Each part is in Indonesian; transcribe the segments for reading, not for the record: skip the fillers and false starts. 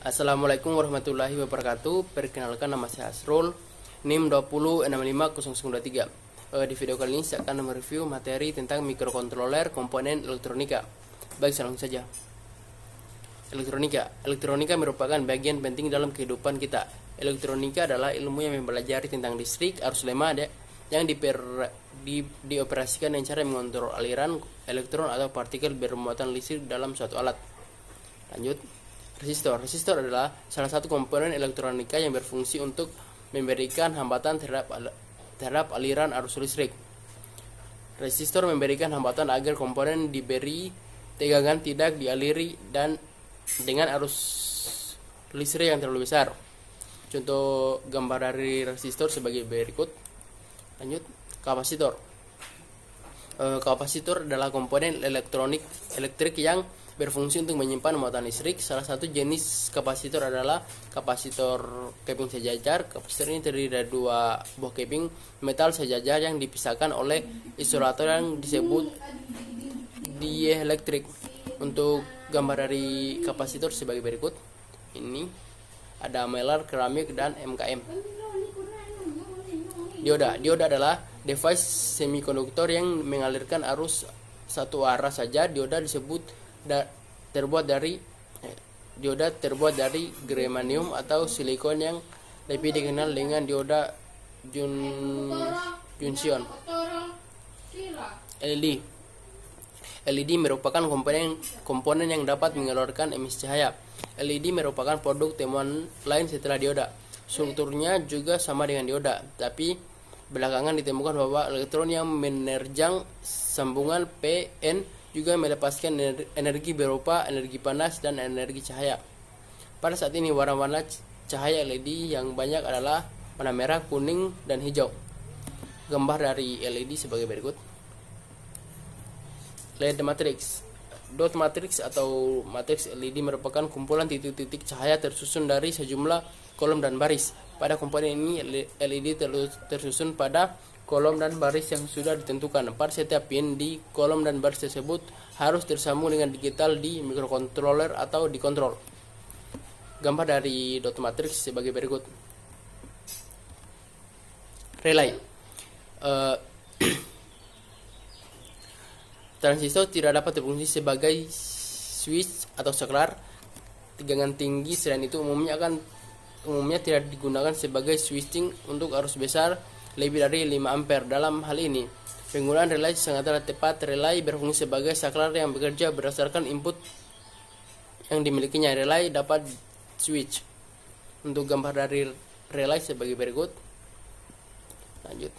Assalamualaikum warahmatullahi wabarakatuh. Perkenalkan, nama saya Asrul, NIM 20650023. Di video kali ini saya akan mereview materi tentang mikrokontroler komponen elektronika. Baik, langsung saja. Elektronika merupakan bagian penting dalam kehidupan kita. Elektronika adalah ilmu yang mempelajari tentang listrik, arus lemah yang dioperasikan dengan cara mengontrol aliran elektron atau partikel bermuatan listrik dalam suatu alat. Lanjut. Resistor adalah salah satu komponen elektronika yang berfungsi untuk memberikan hambatan terhadap aliran arus listrik. Resistor memberikan hambatan agar komponen diberi tegangan tidak dialiri dan dengan arus listrik yang terlalu besar. Contoh gambar dari resistor sebagai berikut. Lanjut. Kapasitor adalah komponen elektrik yang berfungsi untuk menyimpan muatan listrik. Salah satu jenis kapasitor adalah kapasitor keping sejajar. Kapasitor ini terdiri dari dua buah keping metal sejajar yang dipisahkan oleh isolator yang disebut dieelektrik. Untuk gambar dari kapasitor sebagai berikut. Ini ada mylar, keramik, dan MKM. Dioda adalah device semikonduktor yang mengalirkan arus satu arah saja. Dioda terbuat dari germanium atau silikon yang lebih dikenal dengan dioda junction. LED merupakan komponen yang dapat mengeluarkan emisi cahaya. LED merupakan produk temuan lain setelah dioda. Strukturnya juga sama dengan dioda, tapi belakangan ditemukan bahwa elektron yang menerjang sambungan PN juga melepaskan energi berupa energi panas dan energi cahaya. Pada saat ini warna-warna cahaya LED yang banyak adalah warna merah, kuning, dan hijau. Gambar dari LED sebagai berikut. LED matrix. Dot matrix atau matriks LED merupakan kumpulan titik-titik cahaya tersusun dari sejumlah kolom dan baris. Pada komponen ini LED tersusun pada kolom dan baris yang sudah ditentukan. Pada setiap pin di kolom dan baris tersebut harus tersambung dengan digital di mikrokontroler atau dikontrol. Gambar dari dot matrix sebagai berikut. Relay. Transistor tidak dapat berfungsi sebagai switch atau saklar tegangan tinggi. Selain itu umumnya tidak digunakan sebagai switching untuk arus besar lebih dari 5 ampere. Dalam hal ini, penggunaan relay sangatlah tepat. Relay berfungsi sebagai saklar yang bekerja berdasarkan input yang dimilikinya. Relay dapat switch. Untuk gambar dari relay sebagai berikut. Lanjut.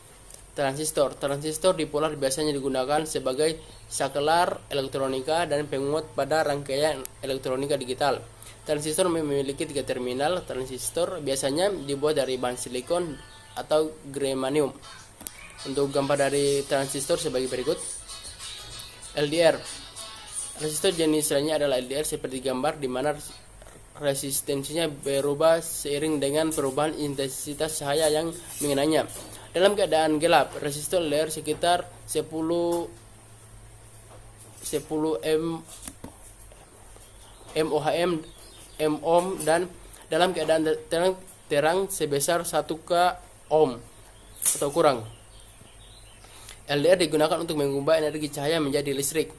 Transistor dipolar biasanya digunakan sebagai saklar elektronika dan penguat pada rangkaian elektronika digital. Transistor memiliki 3 terminal. Transistor biasanya dibuat dari bahan silikon atau germanium. Untuk gambar dari transistor sebagai berikut. LDR. Resistor jenis lainnya adalah LDR seperti gambar, di mana resistensinya berubah seiring dengan perubahan intensitas cahaya yang mengenainya. Dalam keadaan gelap, resistor LDR sekitar 10 mOhm dan dalam keadaan terang sebesar 1 ohm atau kurang. LDR digunakan untuk mengubah energi cahaya menjadi listrik.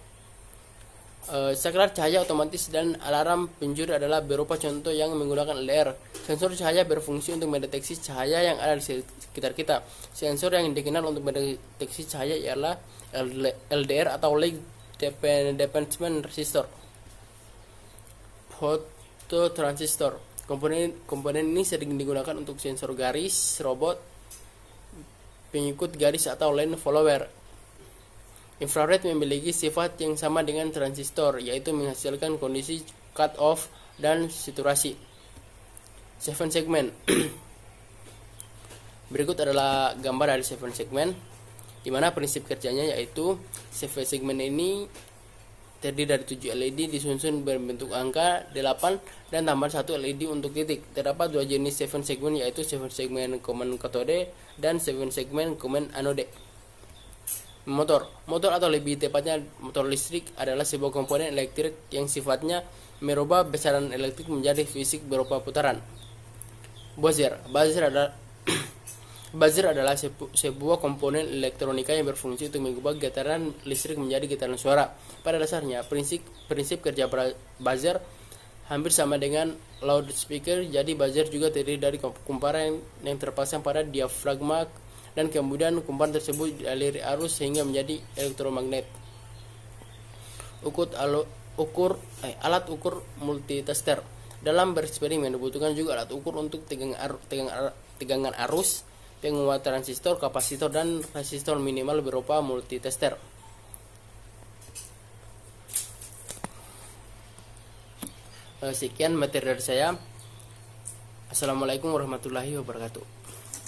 Saklar cahaya otomatis dan alarm pencuri adalah berupa contoh yang menggunakan LDR. Sensor cahaya berfungsi untuk mendeteksi cahaya yang ada di sekitar kita. Sensor yang dikenal untuk mendeteksi cahaya ialah LDR atau Light Dependent Resistor. Fototransistor. Komponen ini sering digunakan untuk sensor garis, robot, pengikut garis atau line follower. Infrared memiliki sifat yang sama dengan transistor, yaitu menghasilkan kondisi cut off dan saturasi. 7 segmen. Berikut adalah gambar dari 7 segmen, di mana prinsip kerjanya yaitu 7 segmen ini terdiri dari 7 LED disusun berbentuk angka 8 dan tambah 1 LED untuk titik. Terdapat 2 jenis 7 segmen, yaitu 7 segmen common cathode dan 7 segmen common anode. Motor atau lebih tepatnya motor listrik adalah sebuah komponen elektrik yang sifatnya merubah besaran elektrik menjadi fisik berupa putaran. Buzzer adalah buzzer adalah sebuah komponen elektronika yang berfungsi untuk mengubah getaran listrik menjadi getaran suara. Pada dasarnya, prinsip kerja buzzer hampir sama dengan loudspeaker. Jadi buzzer juga terdiri dari kumparan yang terpasang pada diafragma, dan kemudian kumparan tersebut dialiri arus sehingga menjadi elektromagnet. Alat ukur multitester. Dalam bereksperimen dibutuhkan juga alat ukur untuk tegangan arus, penguat transistor, kapasitor, dan resistor minimal berupa multitester. Sekian materi dari saya. Assalamualaikum warahmatullahi wabarakatuh.